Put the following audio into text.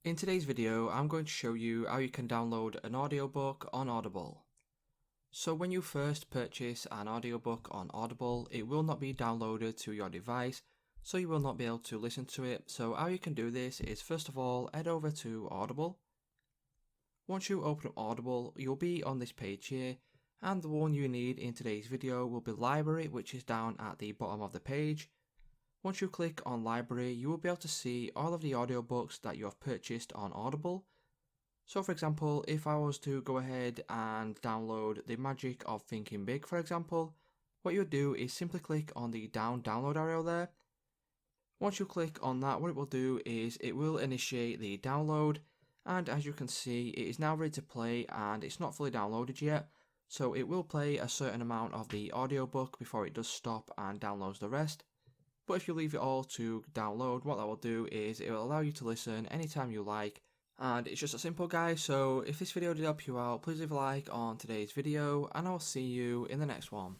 In today's video, I'm going to show you how you can download an audiobook on Audible. So when you first purchase an audiobook on Audible, it will not be downloaded to your device, so you will not be able to listen to it. So how you can do this is, first of all, head over to Audible. Once you open up Audible, you'll be on this page here, and the one you need in today's video will be Library, which is down at the bottom of the page. Once you click on Library, you will be able to see all of the audiobooks that you have purchased on Audible. So for example, if I was to go ahead and download The Magic of Thinking Big, for example, what you would do is simply click on the download arrow there. Once you click on that, what it will do is it will initiate the download, and as you can see, it is now ready to play and it's not fully downloaded yet. So it will play a certain amount of the audiobook before it does stop and downloads the rest. But if you leave it all to download, what that will do is it will allow you to listen anytime you like. And it's just that simple, guys. So if this video did help you out, please leave a like on today's video, and I'll see you in the next one.